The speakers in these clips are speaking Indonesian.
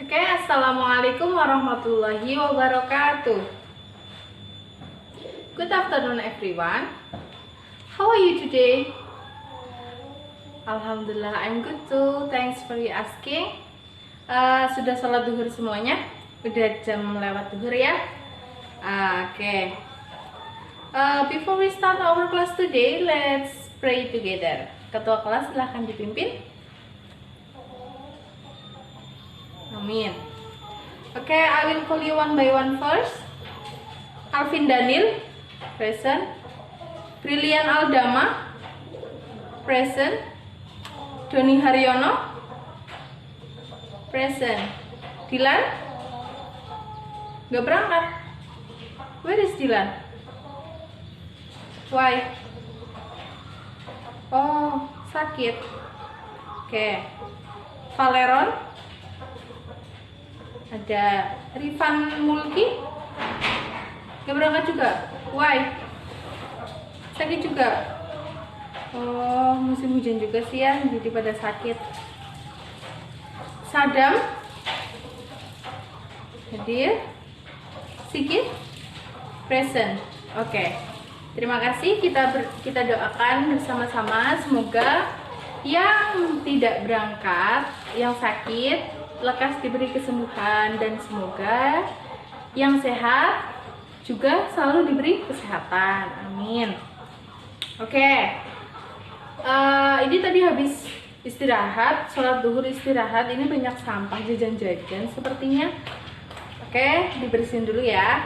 Oke, assalamualaikum warahmatullahi wabarakatuh. Good afternoon, everyone. How are you today? Alhamdulillah, I'm good too. Thanks for you asking. Sudah sholat duhur semuanya? Udah jam lewat duhur ya? Oke. Before we start our class today, let's pray together. Ketua kelas silahkan dipimpin. Amin. Oke, I will call you one by one first. Alvin Daniel, present. Brilian Aldama, present. Doni Haryono, present. Dilan, gak berangkat. Where is Dilan? Why? Oh, sakit. Oke. Valeron, ada Rifan Mulki, gak berangkat juga. Why? Sakit juga. Oh, musim hujan juga sih ya, jadi pada sakit. Sadam hadir. Sigit present. Oke. Terima kasih. Kita doakan bersama-sama semoga yang tidak berangkat, yang sakit lekas diberi kesembuhan, dan semoga yang sehat juga selalu diberi kesehatan. Amin. Oke. Ini tadi habis istirahat, sholat duhur istirahat. Ini banyak sampah jajan-jajan sepertinya. Oke, dibersihin dulu ya.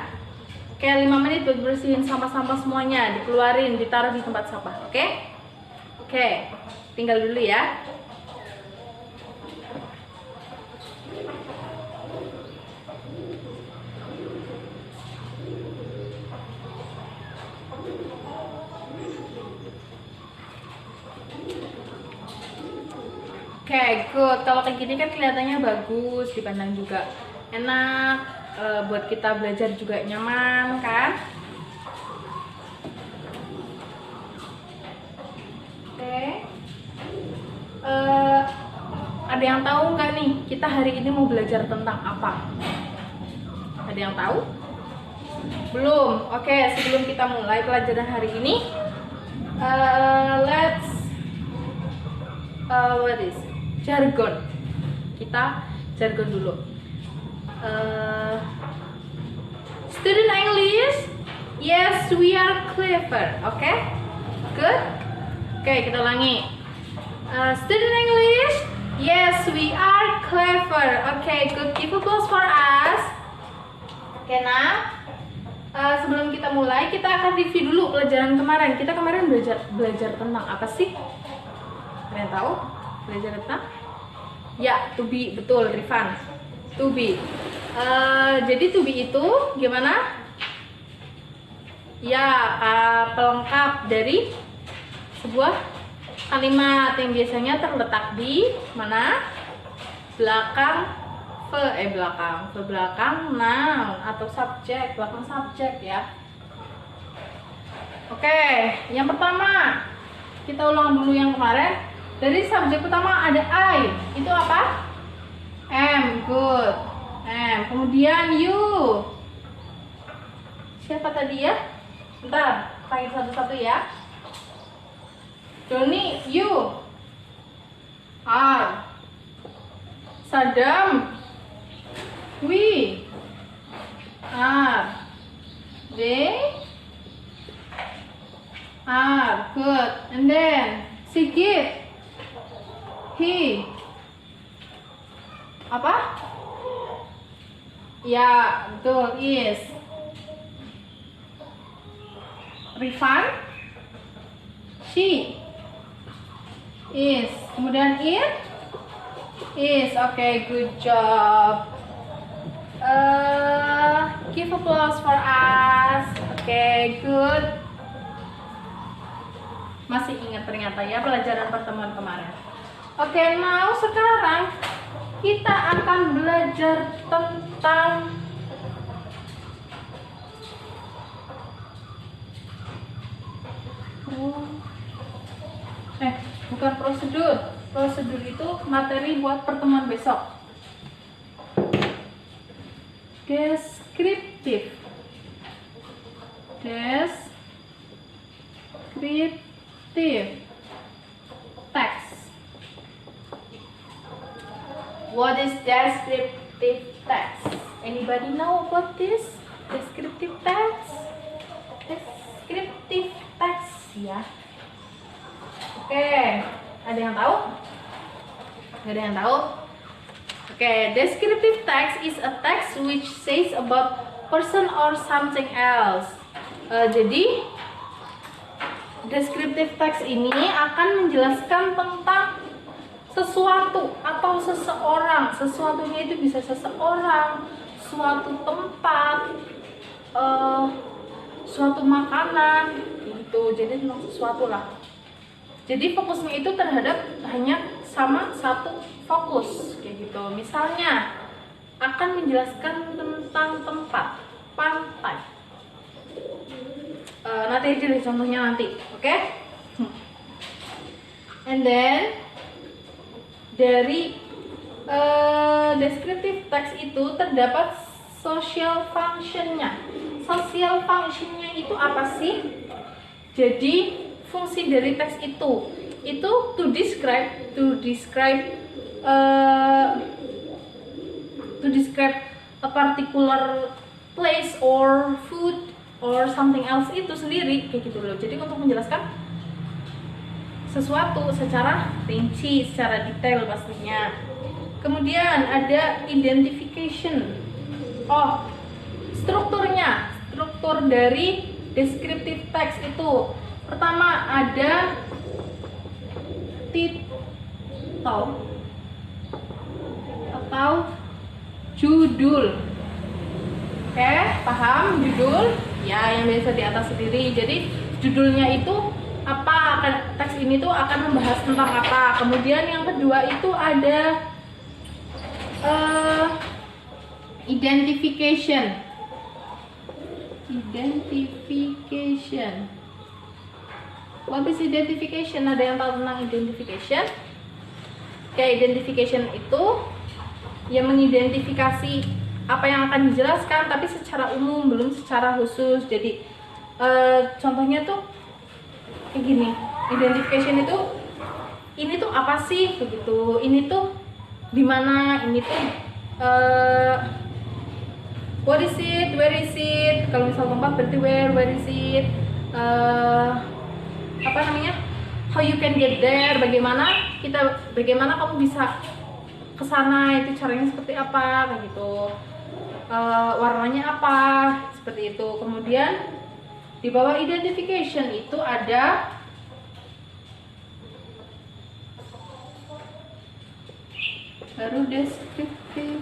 Oke, 5 menit buat bersihin sampah-sampah semuanya, dikeluarin, ditaruh di tempat sampah. Oke? Oke, tinggal dulu ya. Oke, good. Kalau kayak gini kan kelihatannya bagus, dipandang juga enak, buat kita belajar juga nyaman, kan? Oke. Ada yang tahu nggak nih, kita hari ini mau belajar tentang apa? Ada yang tahu? Belum? Oke, sebelum kita mulai pelajaran hari ini, what is jargon? Kita jargon dulu. Student English, yes we are clever. Oke, good. Oke, kita ulangi. Student English, yes we are clever. Oke, good. Give applause for us. Oke, nah, sebelum kita mulai, kita akan review dulu pelajaran kemarin. Kita kemarin belajar tentang apa sih? Kalian tahu? Belajar tentang? Ya, to be, betul, Rifan. To be. Jadi to be itu gimana? Ya, pelengkap dari sebuah kalimat yang biasanya terletak di mana? Belakang belakang noun atau subjek, belakang subjek ya. Oke, yang pertama kita ulang dulu yang kemarin. Dari subjek pertama ada I, itu apa? Am, good. Am, kemudian you. Siapa tadi ya? Bentar, panggil satu-satu ya. Doni, you. Are. Sadam, we. Are. They are, good. And then Sigit, he. Apa? Ya, betul, is. Rifan, she is. Kemudian it is. Oke, good job. Give applause for us. Oke, good. Masih ingat ternyata ya pelajaran pertemuan kemarin. Oke, now sekarang kita akan belajar tentang bukan prosedur. Prosedur itu materi buat pertemuan besok. Descriptive. Descriptive text. What is descriptive text? Anybody know about this? Descriptive text? Descriptive text ya. Oke, ada yang tahu? Gak ada yang tahu? Oke, descriptive text is a text which says about person or something else. Jadi descriptive text ini akan menjelaskan tentang sesuatu atau seseorang. Sesuatunya itu bisa seseorang, suatu tempat, suatu makanan, gitu. Jadi tentang sesuatu lah. Jadi fokusnya itu terhadap hanya sama satu fokus, kayak gitu. Misalnya akan menjelaskan tentang tempat, pantai. Nanti aja deh contohnya nanti, oke? And then dari descriptive text itu terdapat social functionnya. Social functionnya itu apa sih? Jadi fungsi dari teks itu to describe a particular place or food or something else itu sendiri, kayak gitu loh. Jadi untuk menjelaskan sesuatu secara rinci, secara detail pastinya. Kemudian ada identification. Struktur dari descriptive text itu pertama ada title atau judul. Oke, paham judul? Ya, yang biasa di atas sendiri. Jadi judulnya itu apa, teks ini tuh akan membahas tentang apa. Kemudian yang kedua itu ada identification. What is identification? Ada yang tahu tentang identification? Oke, identification itu yang mengidentifikasi apa yang akan dijelaskan, tapi secara umum, belum secara khusus. Jadi contohnya tuh kayak gini. Identification itu, ini tuh apa sih, begitu. Ini tuh di mana, ini tuh what is it, where is it. Kalau misal tempat berarti where is it. Apa namanya, how you can get there, bagaimana kamu bisa kesana, itu caranya seperti apa, kayak gitu. Warnanya apa, seperti itu. Kemudian di bawah identification itu ada baru descriptive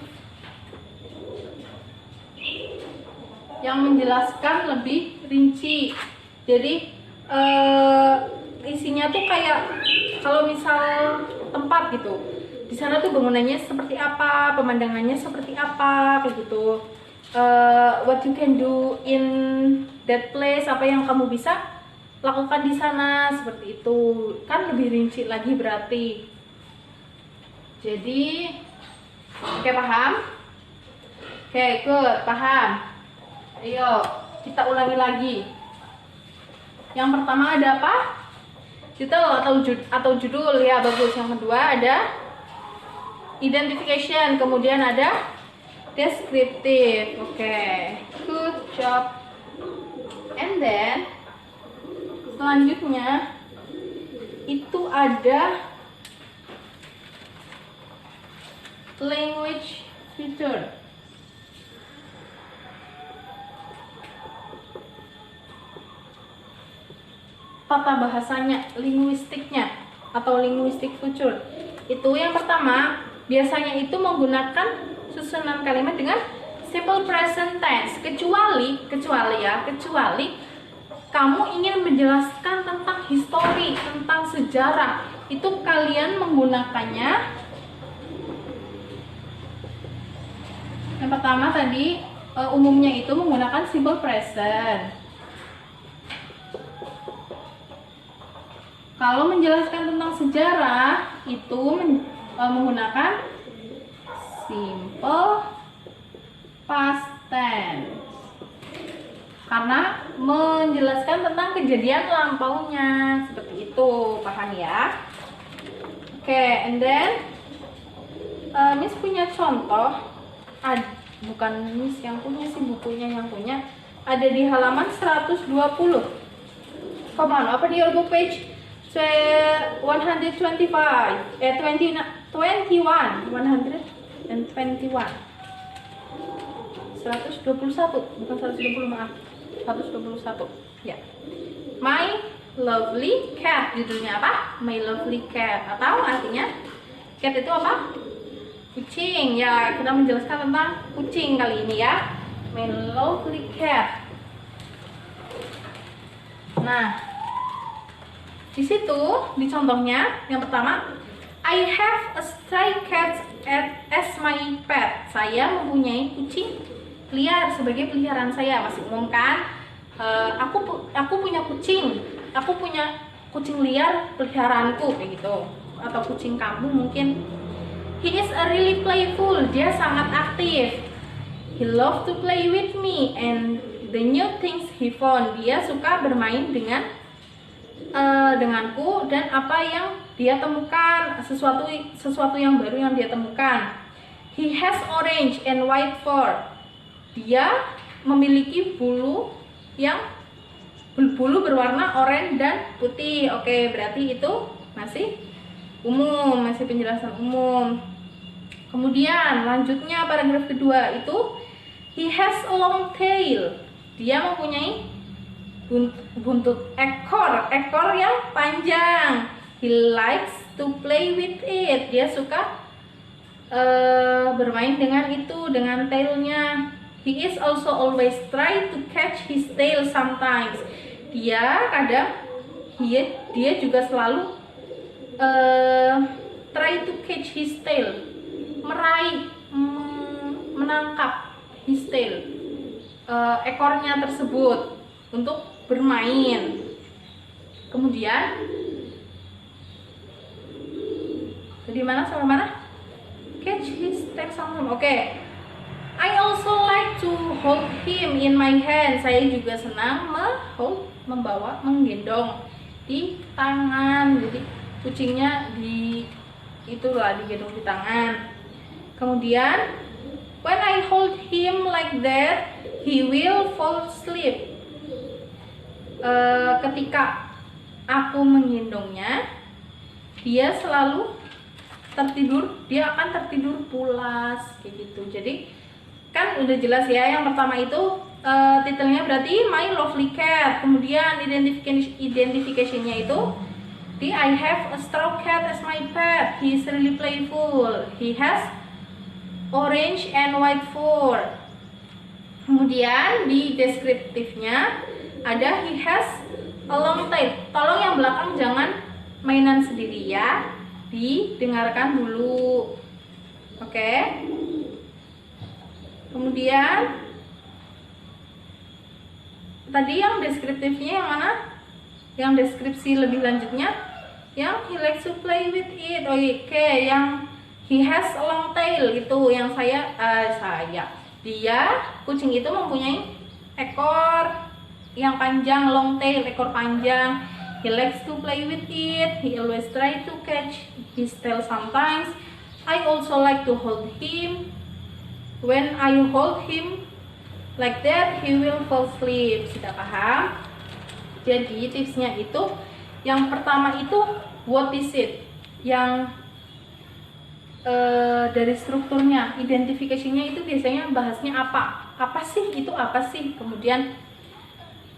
yang menjelaskan lebih rinci. Jadi isinya tuh kayak kalau misal tempat gitu, di sana tuh bangunannya seperti apa, pemandangannya seperti apa, kayak gitu. What you can do in that place, apa yang kamu bisa lakukan di sana, seperti itu. Kan lebih rinci lagi berarti. Jadi oke, paham? Oke, good, paham. Ayo kita ulangi lagi. Yang pertama ada apa? Title atau judul, ya, bagus. Yang kedua ada identification, kemudian ada descriptive. Oke, good job. And then selanjutnya itu ada language feature. Tata bahasanya, linguistiknya atau linguistic feature. Itu yang pertama, biasanya itu menggunakan susunan kalimat dengan simple present tense, kecuali kamu ingin menjelaskan tentang history, tentang sejarah, itu kalian menggunakannya. Yang pertama tadi umumnya itu menggunakan simple present. Kalau menjelaskan tentang sejarah itu menggunakan simple past tense. Karena menjelaskan tentang kejadian lampaunya, seperti itu, paham ya? Oke, and then Miss punya contoh, bukan Miss yang punya sih, bukunya yang punya, ada di halaman 120. Come on, open your book page 125, 121, bukan 120, maaf, 121 ya. My lovely cat, judulnya apa? My lovely cat, atau artinya cat itu apa? Kucing ya, kita menjelaskan tentang kucing kali ini ya. My lovely cat. Nah, di situ di contohnya yang pertama, I have a stray cat as my pet. Saya mempunyai kucing liar sebagai peliharaan saya. Masih umum kan? Aku punya kucing. Aku punya kucing liar peliharaanku kayak gitu. Atau kucing kamu mungkin. He is a really playful. Dia sangat aktif. He loves to play with me and the new things he found. Dia suka bermain denganku dan apa yang dia temukan, sesuatu yang baru yang dia temukan. He has orange and white fur. Dia memiliki bulu berwarna oranye dan putih. Oke, berarti itu masih umum, masih penjelasan umum. Kemudian lanjutnya paragraf kedua itu, he has a long tail. Dia mempunyai buntut ekor yang panjang. He likes to play with it. Dia suka bermain dengan itu, dengan tailnya. He is also always try to catch his tail sometimes. Dia juga selalu try to catch his tail, menangkap his tail, ekornya tersebut untuk bermain. Kemudian dari mana sampai mana? Catch his tail sometimes. Oke. I also like to hold him in my hand. Saya juga senang menggendong di tangan. Jadi kucingnya digendong di tangan. Kemudian when I hold him like that, he will fall asleep. Ketika aku menggendongnya, dia selalu tertidur. Dia akan tertidur pulas kayak gitu. Jadi kan udah jelas ya, yang pertama itu titelnya berarti My Lovely Cat. Kemudian identification-nya itu I have a straw cat as my pet. He is really playful. He has orange and white fur. Kemudian di deskriptifnya ada he has a long tail. Tolong yang belakang jangan mainan sendiri ya, didengarkan dulu. Oke. Kemudian tadi yang deskriptifnya yang mana? Yang deskripsi lebih lanjutnya yang he likes to play with it. Oke, yang he has a long tail itu yang dia kucing itu mempunyai ekor yang panjang, long tail, ekor panjang. He likes to play with it. He always try to catch his tail sometimes. I also like to hold him. When I hold him like that, he will fall asleep. Sudah paham? Jadi tipsnya itu, yang pertama itu what is it? Yang dari strukturnya, identifikasinya itu biasanya bahasnya apa? Apa sih itu, apa sih? Kemudian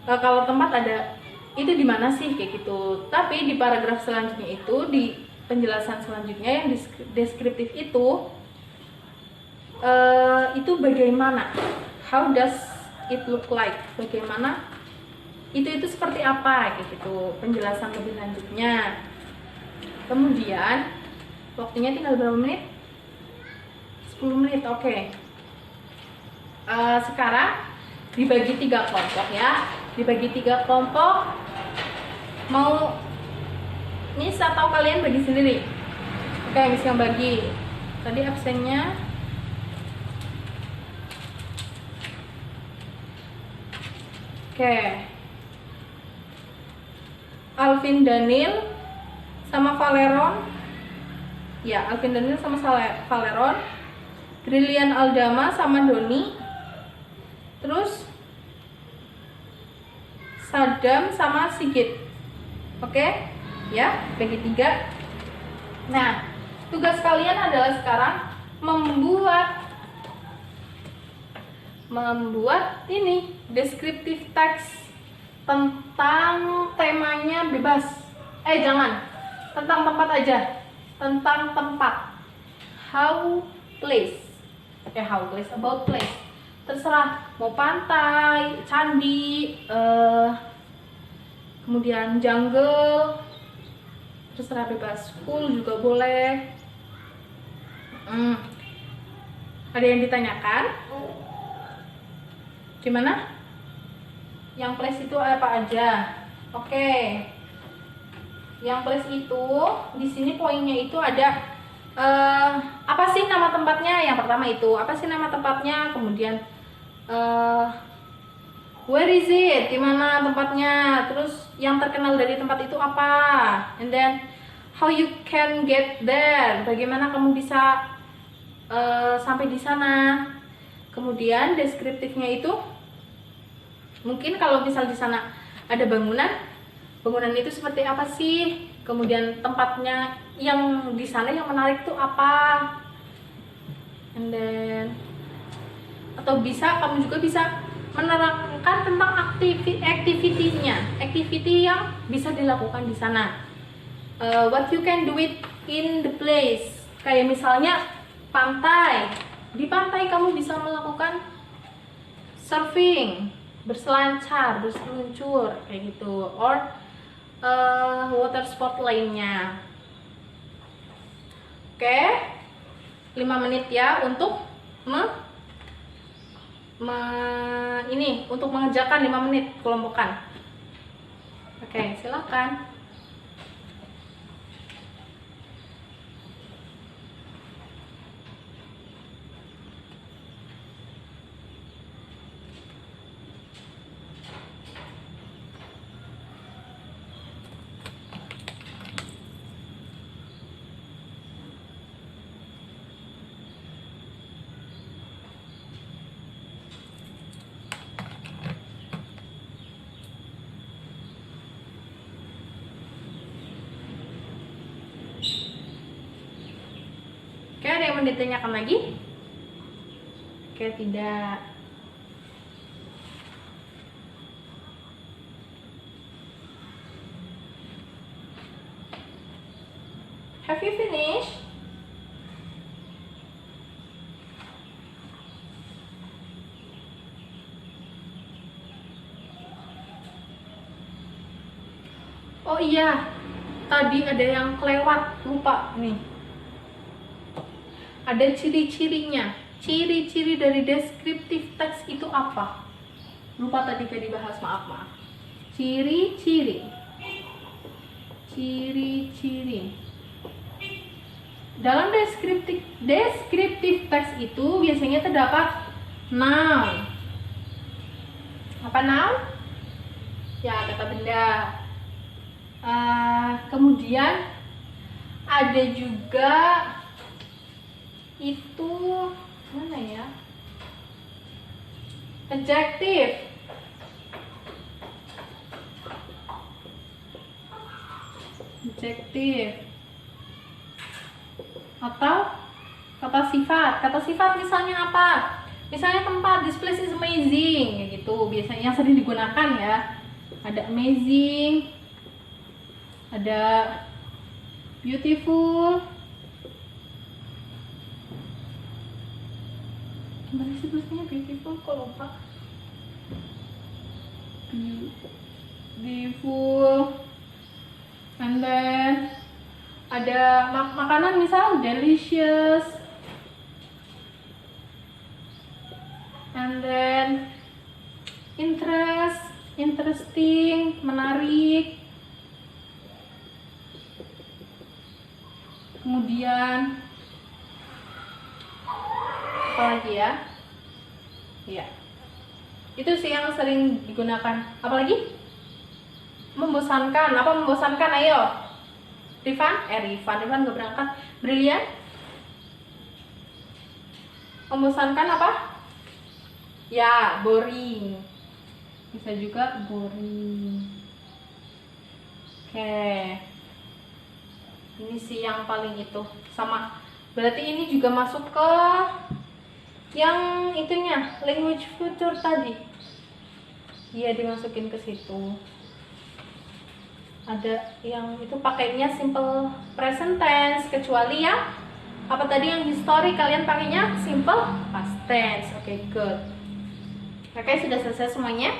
kalau tempat ada itu di mana sih kayak gitu. Tapi di paragraf selanjutnya itu, di penjelasan selanjutnya yang deskriptif itu bagaimana, how does it look like, bagaimana itu seperti apa kayak gitu, penjelasan lebih lanjutnya. Kemudian waktunya tinggal berapa menit? 10 menit. Oke. Sekarang dibagi 3 kelompok ya, dibagi 3 kelompok. Mau Miss atau kalian bagi sendiri? Oke, Miss yang bagi. Tadi absennya Oke. Alvin Daniel sama Valeron. Ya, Alvin Daniel sama Valeron. Brilian Aldama sama Doni. Terus Sadam sama Sigit. Oke? Ya, bagi 3. Nah, tugas kalian adalah sekarang membuat ini descriptive text tentang temanya bebas. Jangan. Tentang tempat aja. Tentang tempat. How place. How place, about place. Terserah mau pantai, candi, kemudian jungle. Terserah bebas. School juga boleh. Ada yang ditanyakan? Gimana? Yang place itu apa aja? Oke. Yang place itu di sini poinnya itu ada apa sih nama tempatnya? Yang pertama itu apa sih nama tempatnya? Kemudian where is it? Di mana tempatnya? Terus yang terkenal dari tempat itu apa? And then how you can get there? Bagaimana kamu bisa sampai di sana? Kemudian deskriptifnya itu mungkin kalau misal di sana ada bangunan itu seperti apa sih? Kemudian tempatnya yang di sana yang menarik itu apa? And then atau kamu juga bisa menerangkan tentang activity-nya, activity yang bisa dilakukan di sana. What you can do it in the place. Kayak misalnya pantai. Di pantai kamu bisa melakukan surfing, berselancar, berseluncur kayak gitu, or water sport lainnya. Oke, 5 menit ya untuk untuk mengerjakan 5 menit kelompokan. Oke, silakan. Oke, ada yang mau ditanyakan lagi? Oke, tidak. Have you finished? Oh iya, tadi ada yang kelewat, lupa nih. Ada ciri-cirinya. Ciri-ciri dari descriptive text itu apa? Lupa tadi gak dibahas, maaf. Ciri-ciri. Dalam descriptive text itu biasanya terdapat noun. Apa noun? Ya, kata benda. Kemudian ada juga itu mana ya? Adjective. Atau kata sifat. Kata sifat misalnya apa? Misalnya tempat, this place is amazing, kayak gitu. Biasanya yang sering digunakan ya. Ada amazing, ada beautiful. Gimana sih tulisannya beautiful? Kok lupa? Beautiful. And then ada makanan misal delicious. And then interesting, menarik. Kemudian apa lagi ya? Ya. Itu sih yang sering digunakan. Apalagi? Membosankan. Apa membosankan? Ayo. Rifan nggak berangkat. Brilian? Membosankan apa? Ya, boring. Bisa juga boring. Oke. Ini sih yang paling itu. Sama. Berarti ini juga masuk ke yang itunya, language future tadi. Iya, dimasukin ke situ. Ada yang itu pakainya simple present tense, kecuali ya apa tadi yang history kalian pakainya simple past tense. Oke, good. Oke, sudah selesai semuanya.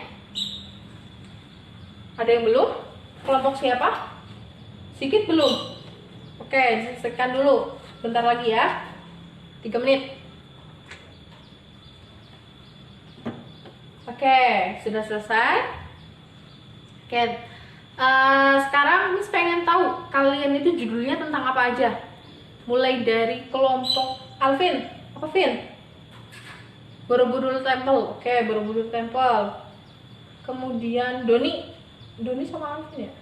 Ada yang belum? Kelompok siapa? Sikit belum? Oke, selesaikan dulu. Bentar lagi ya. 3 menit. Oke, sudah selesai. Oke. Sekarang Miss pengen tahu kalian itu judulnya tentang apa aja. Mulai dari kelompok Alvin, apa Vin? Borobudur Temple. Oke, Borobudur Temple. Kemudian Doni sama Alvin ya?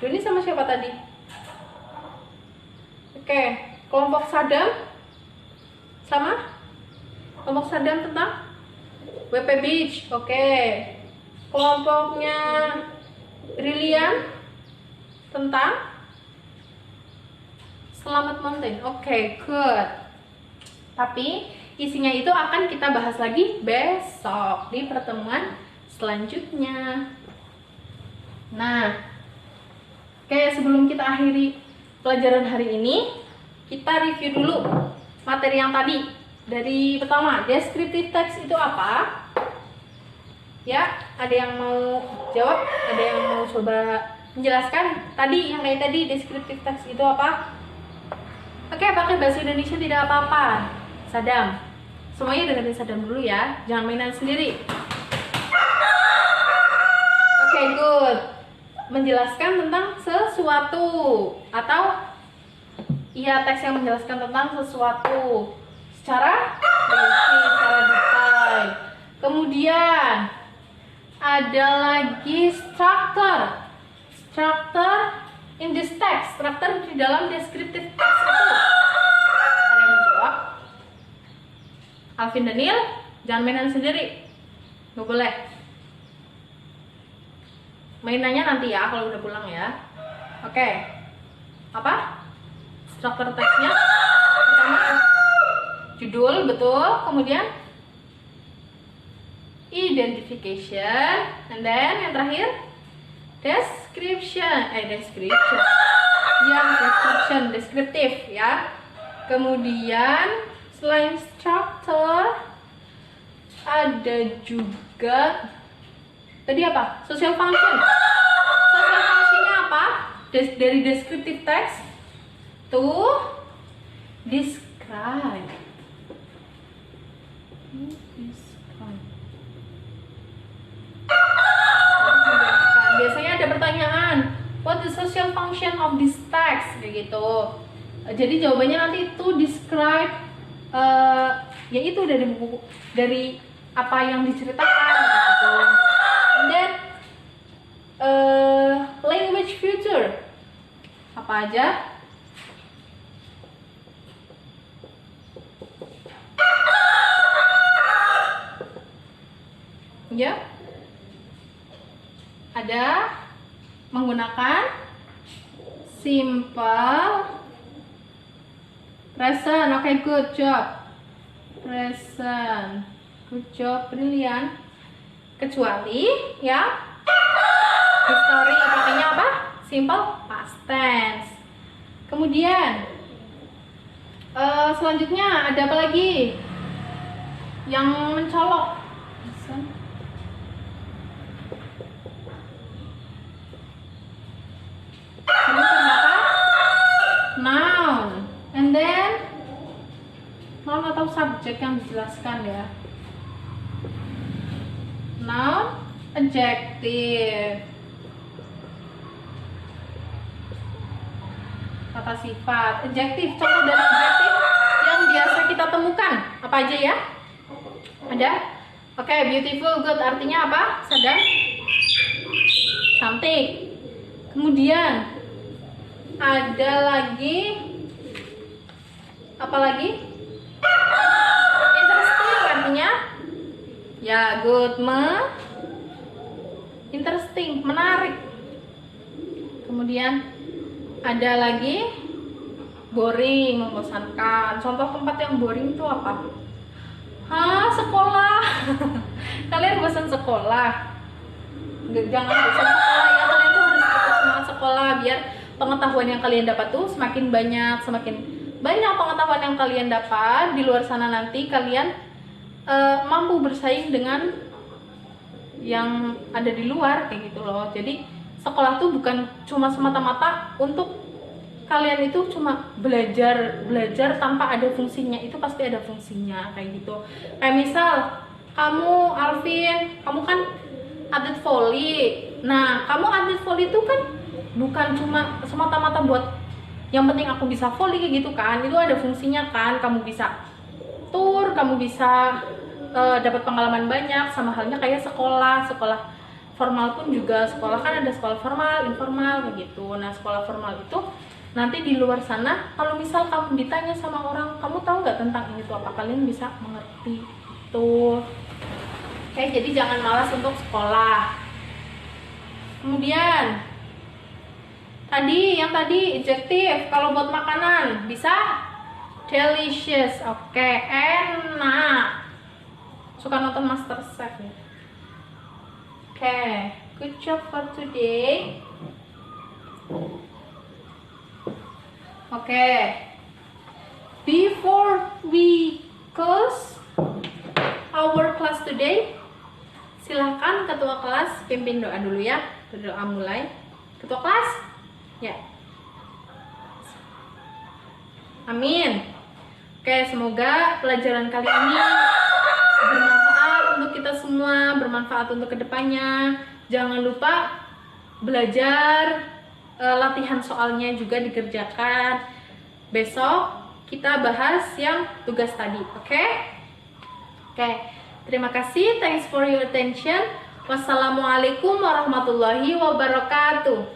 Doni sama siapa tadi? Oke, kelompok Sadam sama? Kelompok Sadam tentang WP Beach. Oke. Kelompoknya Brilian tentang Selamat Mountain. Oke, good. Tapi isinya itu akan kita bahas lagi besok di pertemuan selanjutnya. Nah, oke, sebelum kita akhiri pelajaran hari ini, kita review dulu materi yang tadi. Dari pertama, descriptive text itu apa? Ya, ada yang mau jawab? Ada yang mau coba menjelaskan? Tadi, yang kayak tadi, descriptive text itu apa? Oke, pakai bahasa Indonesia tidak apa-apa. Sadam. Semuanya dengerin Sadam dulu ya. Jangan mainan sendiri. Oke, good. Menjelaskan tentang sesuatu. Atau, iya, teks yang menjelaskan tentang sesuatu. Secara rinci, secara detail. Kemudian, ada lagi structure in this text, structure di dalam descriptive text itu. Ada yang menjawab? Alvin Daniel, jangan mainan sendiri, nggak boleh. Mainannya nanti ya kalau udah pulang ya. Oke, apa structure text-nya? Pertama judul, betul. Kemudian identification, and then yang terakhir description, deskriptif ya. Kemudian selain structure ada juga tadi apa? Social function. Social functionnya apa? Dari descriptive text to describe. Biasanya ada pertanyaan, what is social function of this text, kayak gitu. Jadi jawabannya nanti to describe, yaitu dari buku, dari apa yang diceritakan, gitu. And then language future apa aja? Ya, ada menggunakan simple present. Oke, good job. Present. Good job, brilliant. Kecuali ya history pakainya apa? Simple past tense. Kemudian selanjutnya ada apa lagi yang mencolok? Noun, and then noun atau subjek yang dijelaskan ya. Noun, adjective, kata sifat. Adjective, contoh dari adjective yang biasa kita temukan apa aja ya? Ada Oke, beautiful, good artinya apa? Sedang cantik. Kemudian ada lagi apa lagi? Interesting artinya ya good, interesting, menarik. Kemudian ada lagi boring, membosankan. Contoh tempat yang boring itu apa? Sekolah. Kalian bosan sekolah? Jangan bosan sekolah ya, kalian tuh harus tetap semangat sekolah biar pengetahuan yang kalian dapat tuh semakin banyak pengetahuan yang kalian dapat di luar sana, nanti kalian mampu bersaing dengan yang ada di luar kayak gitu loh. Jadi sekolah tuh bukan cuma semata-mata untuk kalian itu cuma belajar tanpa ada fungsinya, itu pasti ada fungsinya kayak gitu. Kayak misal kamu Alvin, kamu kan atlet voli. Nah, kamu atlet voli itu kan bukan cuma semata-mata buat yang penting aku bisa voli kayak gitu kan, itu ada fungsinya kan. Kamu bisa tur, kamu bisa dapat pengalaman banyak, sama halnya kayak sekolah formal pun juga. Sekolah kan ada sekolah formal, informal kayak gitu. Nah, sekolah formal itu nanti di luar sana, kalau misal kamu ditanya sama orang, kamu tahu nggak tentang ini tuh apa, kalian bisa mengerti tuh. Oke, jadi jangan malas untuk sekolah. Kemudian yang tadi adjektif, kalau buat makanan bisa delicious. Oke, enak. Suka nonton MasterChef ya? Oke, good job for today. Oke, before we close our class today, silahkan ketua kelas pimpin doa dulu ya. Doa mulai. Ketua kelas, ya. Amin. Oke, semoga pelajaran kali ini bermanfaat untuk kita semua, bermanfaat untuk kedepannya. Jangan lupa belajar, latihan soalnya juga dikerjakan. Besok kita bahas yang tugas tadi, oke? Oke, terima kasih. Thanks for your attention. Wassalamualaikum warahmatullahi wabarakatuh.